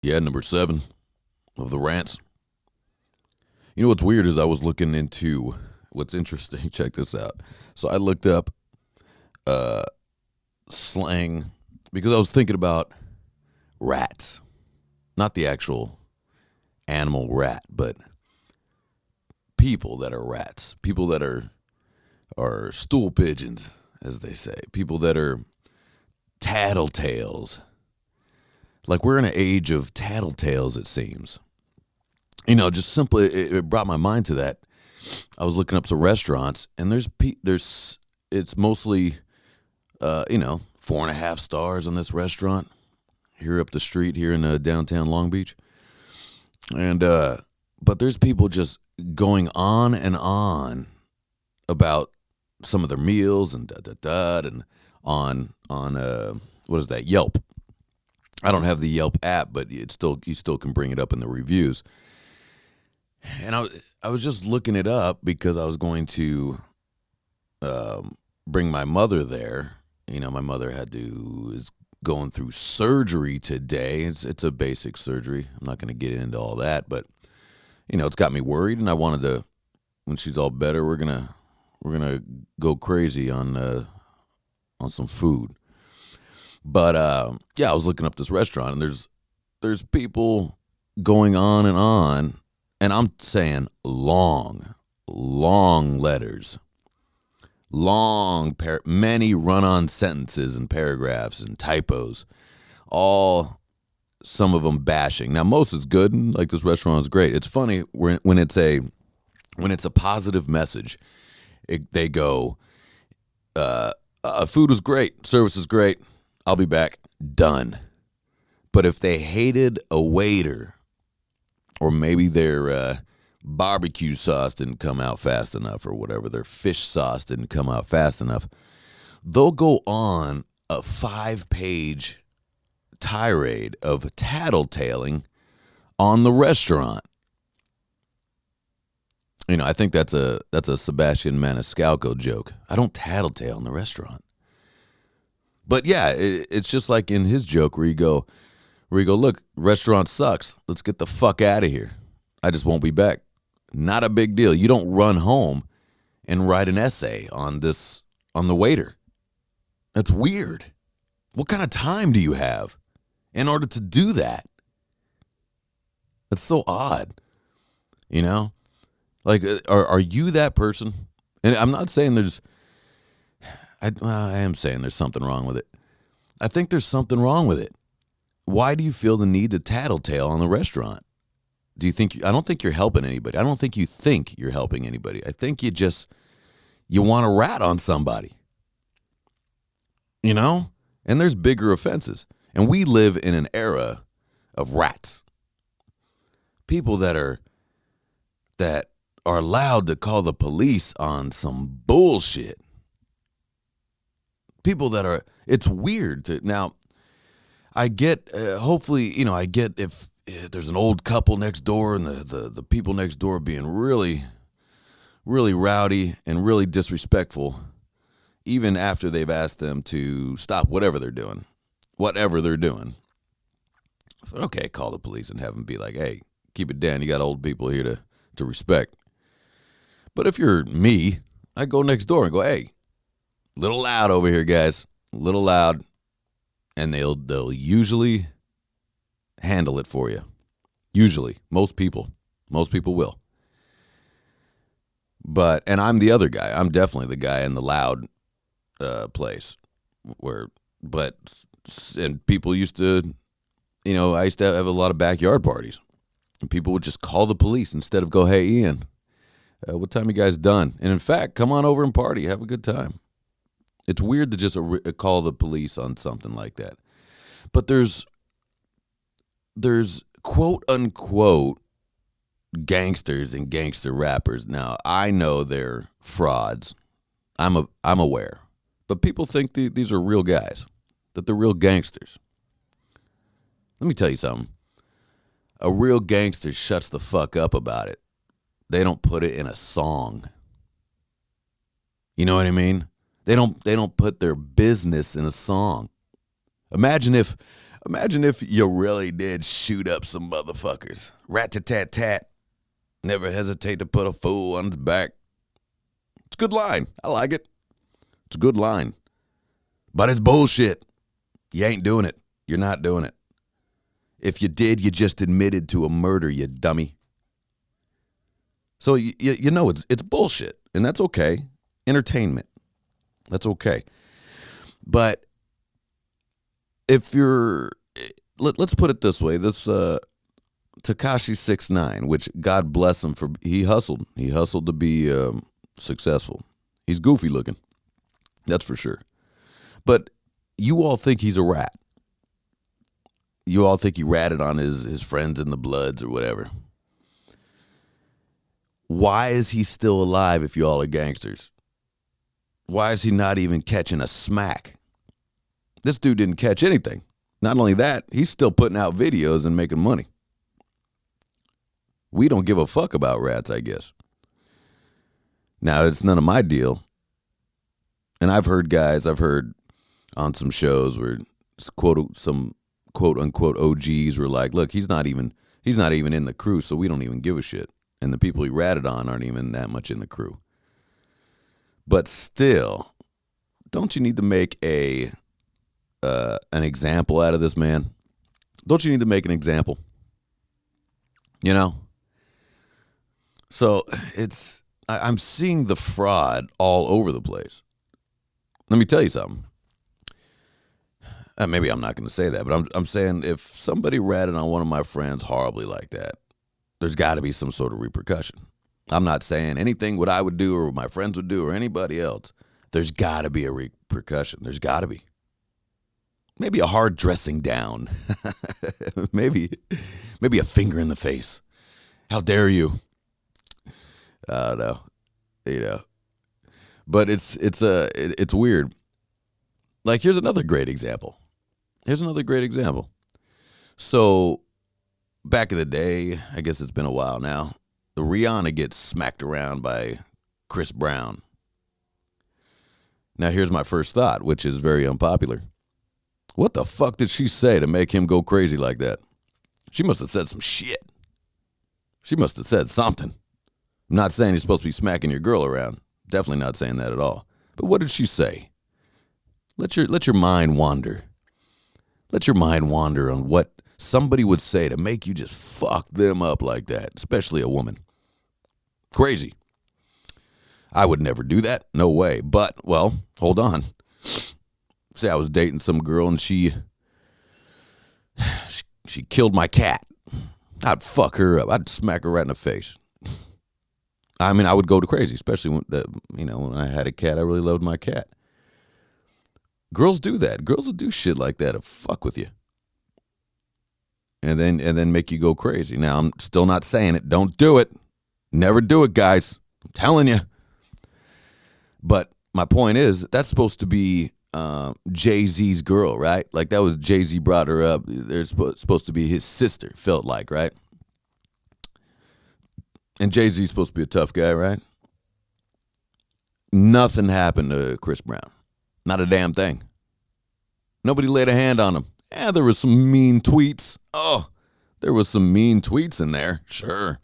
Yeah, number 7 of the Rants. You know what's weird is I was looking into what's interesting. Check this out. So I looked up uh, slang because I was thinking about rats, not the actual animal rat, but people that are rats, people that are stool pigeons, as they say, people that are tattletails. Like we're in an age of tattletails, it seems. Just simply, it brought my mind to that. I was looking up some restaurants, and it's mostly, 4.5 stars on this restaurant here up the street here in downtown Long Beach, and but there's people just going on and on about some of their meals and and on what is that, Yelp. I don't have the Yelp app, but you still can bring it up in the reviews. And I was just looking it up because I was going to bring my mother there. My mother is going through surgery today. It's a basic surgery. I'm not going to get into all that, but it's got me worried, and I wanted to. When she's all better, we're gonna go crazy on some food. But yeah, I was looking up this restaurant, and there's people going on, and I'm saying long letters, many run-on sentences and paragraphs and typos, all some of them bashing. Now most is good, and like this restaurant is great. It's funny when it's a positive message. They go, food was great, service is great, I'll be back, done. But if they hated a waiter, or maybe their barbecue sauce didn't come out fast enough, or whatever, their fish sauce didn't come out fast enough, they'll go on a 5-page tirade of tattletaling on the restaurant. I think that's a Sebastian Maniscalco joke. I don't tattletale in the restaurant. But yeah, it's just like in his joke where you go, look, restaurant sucks. Let's get the fuck out of here. I just won't be back. Not a big deal. You don't run home and write an essay on the waiter. That's weird. What kind of time do you have in order to do that? That's so odd. Like, are you that person? And I'm not saying I am saying there's something wrong with it. I think there's something wrong with it. Why do you feel the need to tattletale on the restaurant? I don't think you're helping anybody. I don't think you think you're helping anybody. I think you want to rat on somebody. And there's bigger offenses. And we live in an era of rats. People that are allowed to call the police on some bullshit. People it's weird to, now, I get, hopefully, I get if there's an old couple next door and the people next door being really, really rowdy and really disrespectful, even after they've asked them to stop whatever they're doing. So, okay, call the police and have them be like, hey, keep it down. You got old people here to respect. But if you're me, I go next door and go, hey, little loud over here, guys. Little loud. And they'll usually handle it for you. Usually. Most people will. And I'm the other guy. I'm definitely the guy in the loud place and people used to, I used to have a lot of backyard parties, and people would just call the police instead of go, hey, Ian, what time you guys done? And in fact, come on over and party. Have a good time. It's weird to just call the police on something like that. But there's quote unquote gangsters and gangster rappers. Now, I know they're frauds. I'm aware. But people think these are real guys, that they're real gangsters. Let me tell you something. A real gangster shuts the fuck up about it. They don't put it in a song. You know what I mean? They don't put their business in a song. Imagine if Imagine if you really did shoot up some motherfuckers. Rat-tat-tat-tat. Never hesitate to put a fool on his back. It's a good line. I like it. It's a good line. But it's bullshit. You ain't doing it. You're not doing it. If you did, you just admitted to a murder, you dummy. So you know it's bullshit, and that's okay. Entertainment. That's okay. But if you're, let's put it this way, this Tekashi 6ix9ine, which God bless him for, he hustled to be successful. He's goofy looking, that's for sure. But you all think he's a rat. You all think he ratted on his friends in the Bloods or whatever. Why is he still alive if you all are gangsters? Why is he not even catching a smack? This dude didn't catch anything. Not only that, he's still putting out videos and making money. We don't give a fuck about rats, I guess. Now, it's none of my deal. And I've heard on some shows where some quote unquote OGs were like, look, he's not even in the crew, so we don't even give a shit. And the people he ratted on aren't even that much in the crew. But still, don't you need to make an example out of this man? Don't you need to make an example? You know? So I'm seeing the fraud all over the place. Let me tell you something. Maybe I'm not going to say that, but I'm saying if somebody ratted on one of my friends horribly like that, there's got to be some sort of repercussion. I'm not saying anything what I would do or what my friends would do or anybody else. There's got to be a repercussion. There's got to be. Maybe a hard dressing down. maybe a finger in the face. How dare you? I don't know. You know. But it's weird. Like, here's another great example. So, back in the day, I guess it's been a while now, the Rihanna gets smacked around by Chris Brown. Now, here's my first thought, which is very unpopular. What the fuck did she say to make him go crazy like that? She must have said some shit. She must have said something. I'm not saying you're supposed to be smacking your girl around. Definitely not saying that at all. But what did she say? Let your mind wander. Let your mind wander on what somebody would say to make you just fuck them up like that, especially a woman. Crazy. I would never do that. No way. But, well, hold on. Say I was dating some girl and she killed my cat. I'd fuck her up. I'd smack her right in the face. I mean, I would go to crazy, especially when I had a cat. I really loved my cat. Girls do that. Girls will do shit like that to fuck with you. And then make you go crazy. Now, I'm still not saying it. Don't do it. Never do it, guys. I'm telling you. But my point is, that's supposed to be Jay-Z's girl, right? Like, that was Jay-Z brought her up. They're supposed to be his sister, felt like, right? And Jay-Z's supposed to be a tough guy, right? Nothing happened to Chris Brown. Not a damn thing. Nobody laid a hand on him. Yeah, there was some mean tweets. Oh, there was some mean tweets in there. Sure.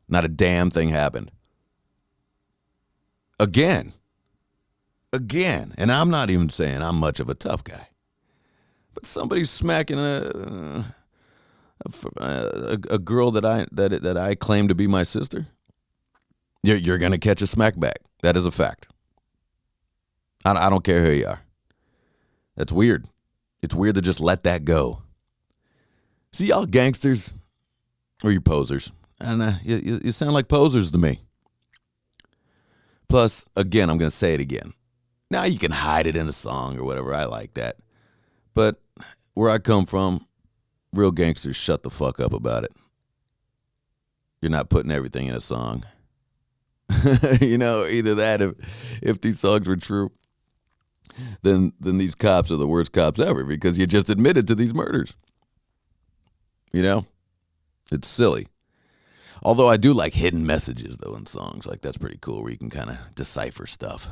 Not a damn thing happened. Again. And I'm not even saying I'm much of a tough guy. But somebody's smacking a girl that I claim to be my sister. You're going to catch a smack back. That is a fact. I don't care who you are. That's weird. It's weird to just let that go. See, y'all gangsters, or you posers. I don't know. You sound like posers to me. Plus, again, I'm going to say it again. Now you can hide it in a song or whatever. I like that. But where I come from, real gangsters shut the fuck up about it. You're not putting everything in a song. Either that, if these songs were true, then these cops are the worst cops ever because you just admitted to these murders. It's silly. Although I do like hidden messages, though, in songs. Like, that's pretty cool where you can kind of decipher stuff.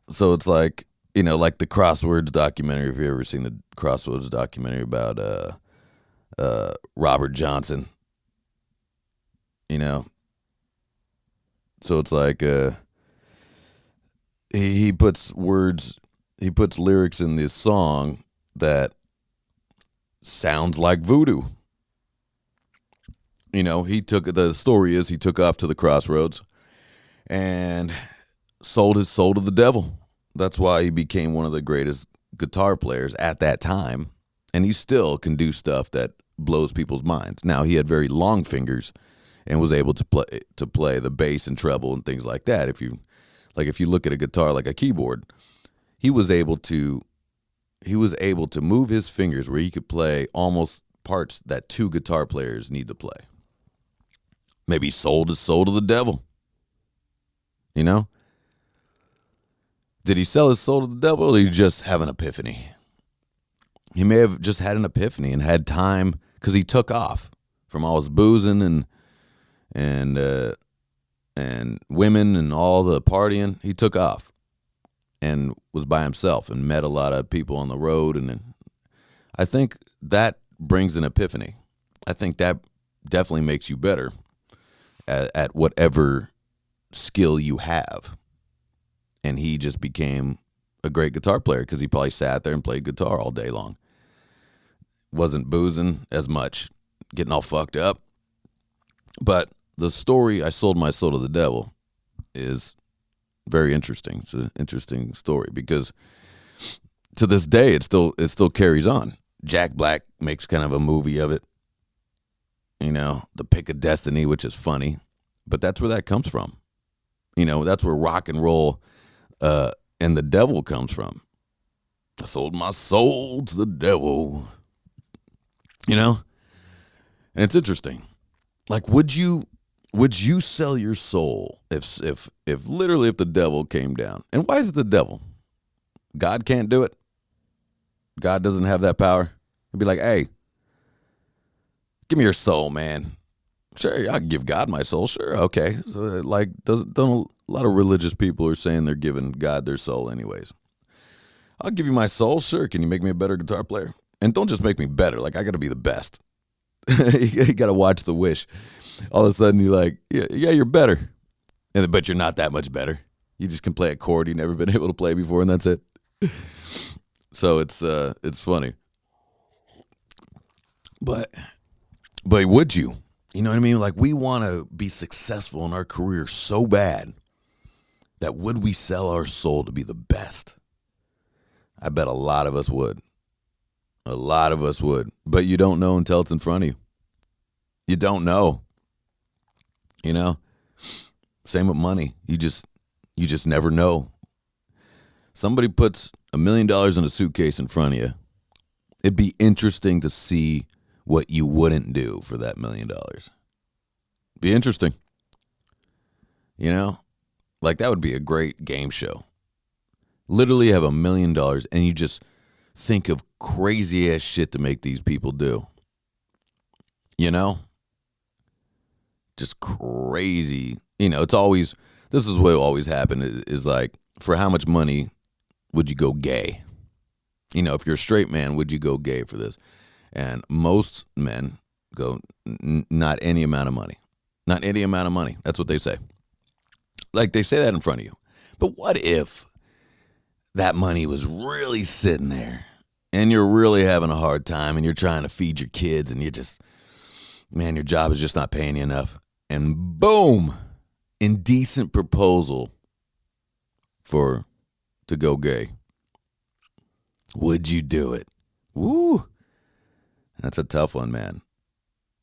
So it's like, like the Crosswords documentary. If you ever seen the Crosswords documentary about Robert Johnson, so it's like he puts lyrics in this song that sounds like voodoo. The story is he took off to the crossroads and sold his soul to the devil. That's why he became one of the greatest guitar players at that time. And he still can do stuff that blows people's minds. Now, he had very long fingers and was able to play the bass and treble and things like that. If you look at a guitar like a keyboard, he was able to move his fingers where he could play almost parts that two guitar players need to play. Maybe he sold his soul to the devil. Did he sell his soul to the devil, or did he just have an epiphany? He may have just had an epiphany and had time because he took off from all his boozing and women and all the partying. He took off and was by himself and met a lot of people on the road. And I think that brings an epiphany. I think that definitely makes you better at whatever skill you have. And he just became a great guitar player because he probably sat there and played guitar all day long. Wasn't boozing as much, getting all fucked up. But the story, I sold my soul to the devil, is very interesting. It's an interesting story because to this day it still carries on. Jack Black makes kind of a movie of it. The Pick of Destiny, which is funny, but that's where that comes from. That's where rock and roll and the devil comes from. I sold my soul to the devil. And it's interesting. Like, would you sell your soul if literally if the devil came down? And why is it the devil? God can't do it. God doesn't have that power. He'd be like, hey, give me your soul, man. Sure, I can give God my soul. Sure, okay. So, don't a lot of religious people are saying they're giving God their soul anyways. I'll give you my soul. Sure, can you make me a better guitar player? And don't just make me better. Like, I got to be the best. You got to watch The Wish. All of a sudden, you're like, yeah, you're better. But you're not that much better. You just can play a chord you've never been able to play before, and that's it. So it's funny. But would you? You know what I mean? Like, we want to be successful in our career so bad that would we sell our soul to be the best? I bet a lot of us would. A lot of us would. But you don't know until it's in front of you. You don't know. Same with money. You just never know. Somebody puts $1 million in a suitcase in front of you. It'd be interesting to see what you wouldn't do for that $1 million. Be interesting. Like, that would be a great game show. Literally have $1 million and you just think of crazy ass shit to make these people do. Just crazy. This is what always happened is like, for how much money would you go gay? If you're a straight man, would you go gay for this? And most men go, not any amount of money. Not any amount of money. That's what they say. Like, they say that in front of you. But what if that money was really sitting there and you're really having a hard time and you're trying to feed your kids and your job is just not paying you enough. And boom, indecent proposal to go gay. Would you do it? Woo. That's a tough one, man.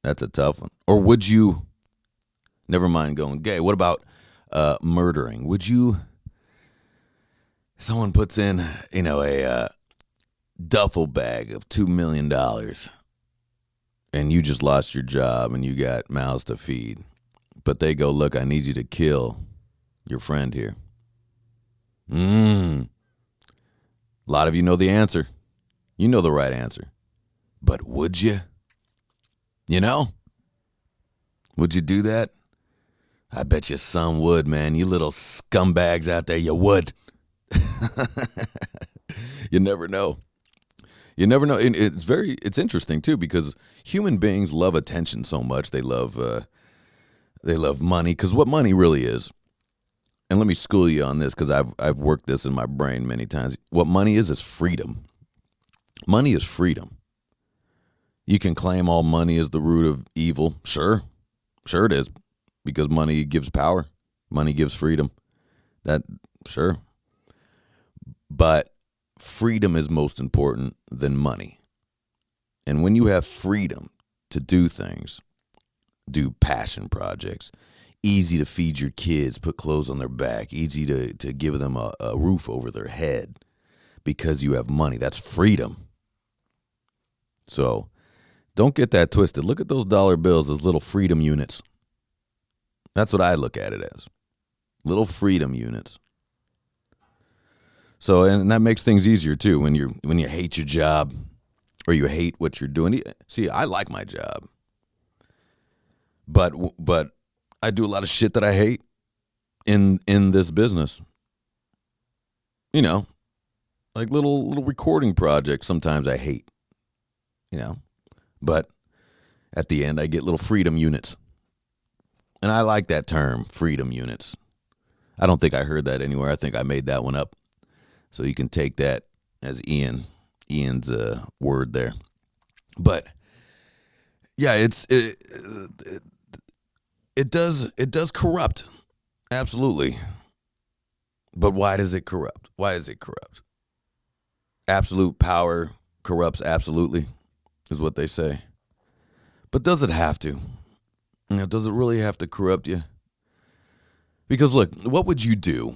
That's a tough one. Or would you, never mind going gay, what about murdering? Would you, someone puts in, a duffel bag of $2 million and you just lost your job and you got mouths to feed, but they go, look, I need you to kill your friend here. A lot of you know the answer. You know the right answer. But would you? Would you do that? I bet you some would, man. You little scumbags out there, you would. You never know. You never know. And it's interesting too, because human beings love attention so much. They love money, because what money really is. And let me school you on this, because I've worked this in my brain many times. What money is freedom. Money is freedom. You can claim all money is the root of evil. Sure it is, because money gives power. Money gives freedom. Sure. But freedom is most important than money. And when you have freedom to do things, do passion projects, easy to feed your kids, put clothes on their back, easy to give them a roof over their head because you have money, that's freedom. So don't get that twisted. Look at those dollar bills as little freedom units. That's what I look at it as. Little freedom units. So, and that makes things easier too when you hate your job or you hate what you're doing. See, I like my job, but I do a lot of shit that I hate in this business. You know, like little recording projects. Sometimes I hate. But at the end I get little freedom units, and I like that term, freedom units. I don't think I heard that anywhere. I think I made that one up. So you can take that as Ian's word there. But yeah, it does corrupt. Absolutely. But why does it corrupt? Why is it corrupt? Absolute power corrupts absolutely, is what they say. But does it have to? Does it really have to corrupt you? Because look, what would you do?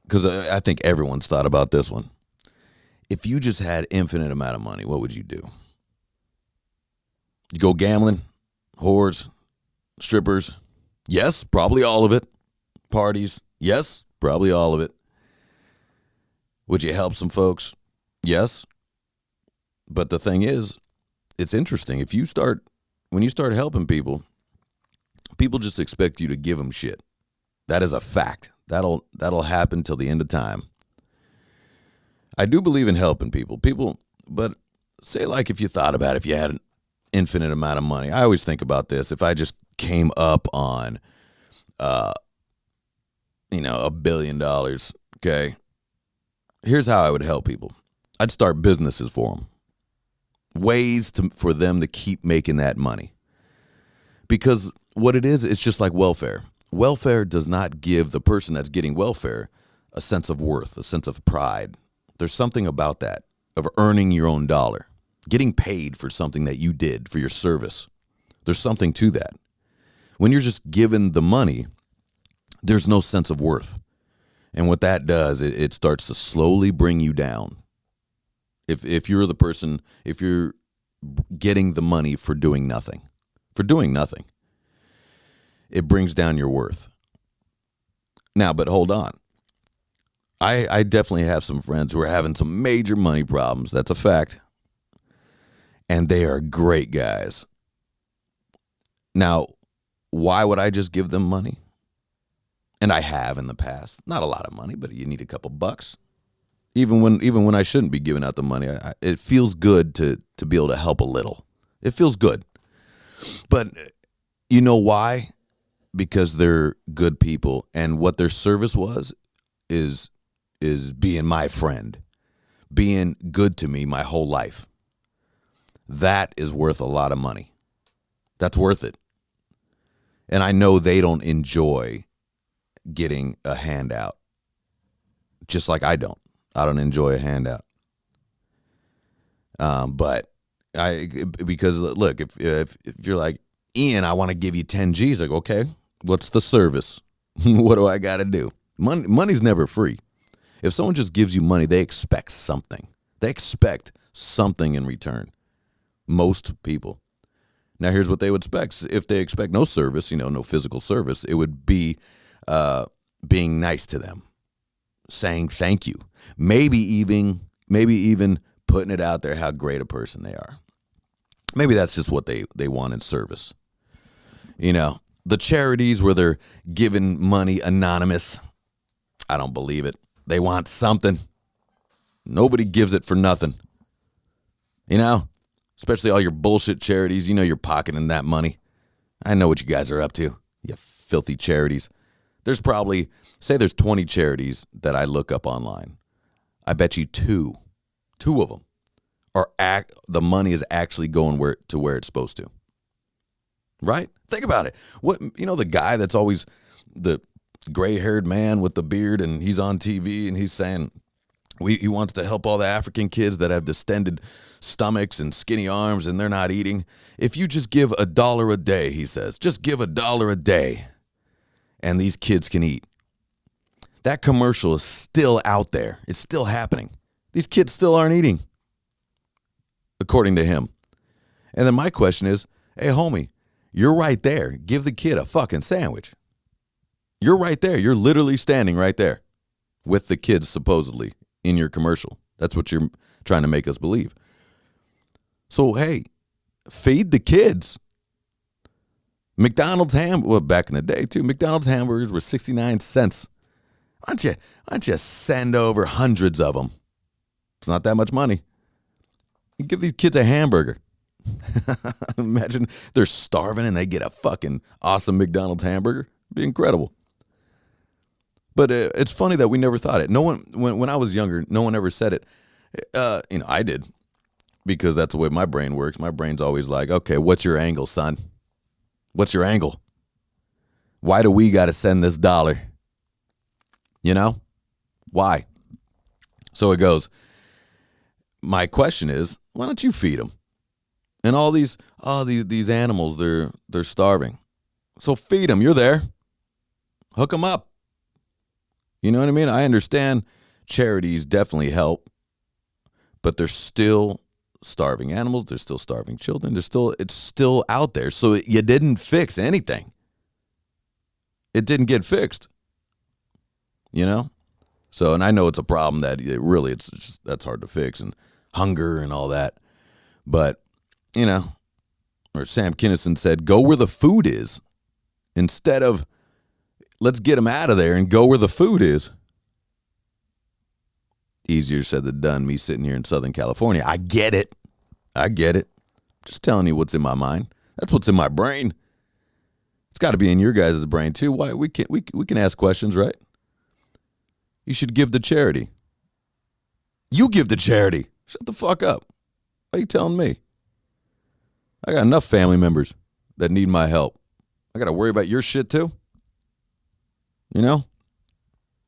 Because I think everyone's thought about this one. If you just had infinite amount of money, what would you do? You go gambling, whores, strippers? Yes, probably all of it. Parties? Yes, probably all of it. Would you help some folks? Yes. But the thing is, it's interesting. When you start helping people just expect you to give them shit. That is a fact. That'll happen till the end of time. I do believe in helping people, but say, like, if you thought about it, if you had an infinite amount of money, I always think about this. If I just came up on, $1 billion, okay, here's how I would help people. I'd start businesses for them, ways for them to keep making that money. Because what it is, it's just like welfare. Welfare does not give the person that's getting welfare a sense of worth, a sense of pride. There's something about that, of earning your own dollar, getting paid for something that you did, for your service. There's something to that. When you're just given the money, there's no sense of worth. And what that does, it starts to slowly bring you down. If you're the person, if you're getting the money for doing nothing, it brings down your worth. Now, but hold on. I definitely have some friends who are having some major money problems. That's a fact. And they are great guys. Now, why would I just give them money? And I have in the past. Not a lot of money, but you need a couple bucks. Even when I shouldn't be giving out the money, it feels good to be able to help a little. It feels good. But you know why? Because they're good people, and what their service is being my friend, being good to me my whole life. That is worth a lot of money. That's worth it. And I know they don't enjoy getting a handout, just like I don't. I don't enjoy a handout. But because look, if you're like, Ian, I want to give you 10 G's, like, okay, what's the service? What do I got to do? Money's never free. If someone just gives you money, they expect something. They expect something in return. Most people. Now, here's what they would expect. If they expect no service, no physical service, it would be being nice to them, saying thank you, maybe even putting it out there how great a person they are. Maybe that's just what they want in service. The charities where they're giving money anonymous, I don't believe it. They want something. Nobody gives it for nothing. You know? Especially all your bullshit charities. You know you're pocketing that money. I know what you guys are up to. You filthy charities. There's probably, say there's 20 charities that I look up online. I bet you two of them the money is actually going where it's supposed to. Right? Think about it. The guy that's always the gray-haired man with the beard, and he's on TV and he's saying he wants to help all the African kids that have distended stomachs and skinny arms and they're not eating. If you just give $1 a day, he says, just give $1 a day and these kids can eat. That commercial is still out there. It's still happening. These kids still aren't eating, according to him. And then my question is, hey, homie, you're right there. Give the kid a fucking sandwich. You're right there. You're literally standing right there with the kids, supposedly, in your commercial. That's what you're trying to make us believe. So, hey, feed the kids. McDonald's back in the day, too, McDonald's hamburgers were 69 cents. Why don't you send over hundreds of them? It's not that much money. You give these kids a hamburger. Imagine they're starving and they get a fucking awesome McDonald's hamburger. It'd be incredible. But it's funny that we never thought it. No one, when I was younger, no one ever said it. I did, because that's the way my brain works. My brain's always like, okay, what's your angle, son? What's your angle? Why do we got to send this $1? You know? Why? So it goes, my question is, why don't you feed them? And all these animals, they're starving. So feed them. You're there. Hook them up. You know what I mean? I understand charities definitely help, but they're still starving animals. They're still starving children. It's still out there. So you didn't fix anything. It didn't get fixed. You know? So, and I know it's a problem that that's hard to fix, and hunger and all that. But, or Sam Kinison said, go where the food is, instead of let's get them out of there and go where the food is. Easier said than done, me sitting here in Southern California. I get it. Just telling you what's in my mind. That's what's in my brain. It's got to be in your guys' brain too. Why we can ask questions, right? You should give to charity. You give to charity. Shut the fuck up. Why are you telling me? I got enough family members that need my help. I got to worry about your shit too. You know?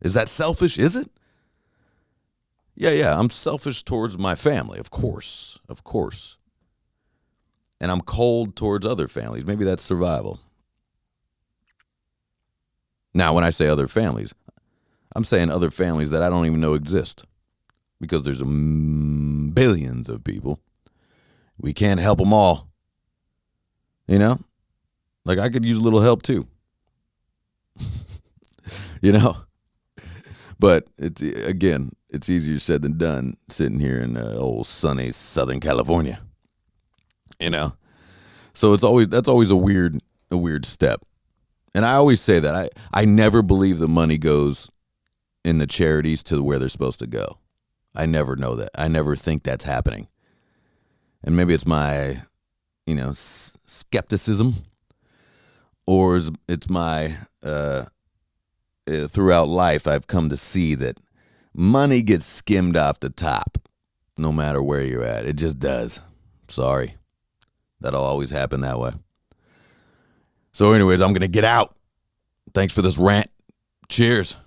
Is that selfish? Is it? Yeah, I'm selfish towards my family, of course. And I'm cold towards other families. Maybe that's survival. Now, when I say other families, I'm saying other families that I don't even know exist. Because there's billions of people. We can't help them all. You know? Like, I could use a little help too. You know? But it's easier said than done sitting here in old sunny Southern California. You know? So that's always a weird step. And I always say that I never believe the money goes in the charities to where they're supposed to go. I never know that. I never think that's happening. And maybe it's my, skepticism, or it's my throughout life I've come to see that money gets skimmed off the top no matter where you're at. It just does. Sorry. That'll always happen that way. So anyways, I'm going to get out. Thanks for this rant. Cheers.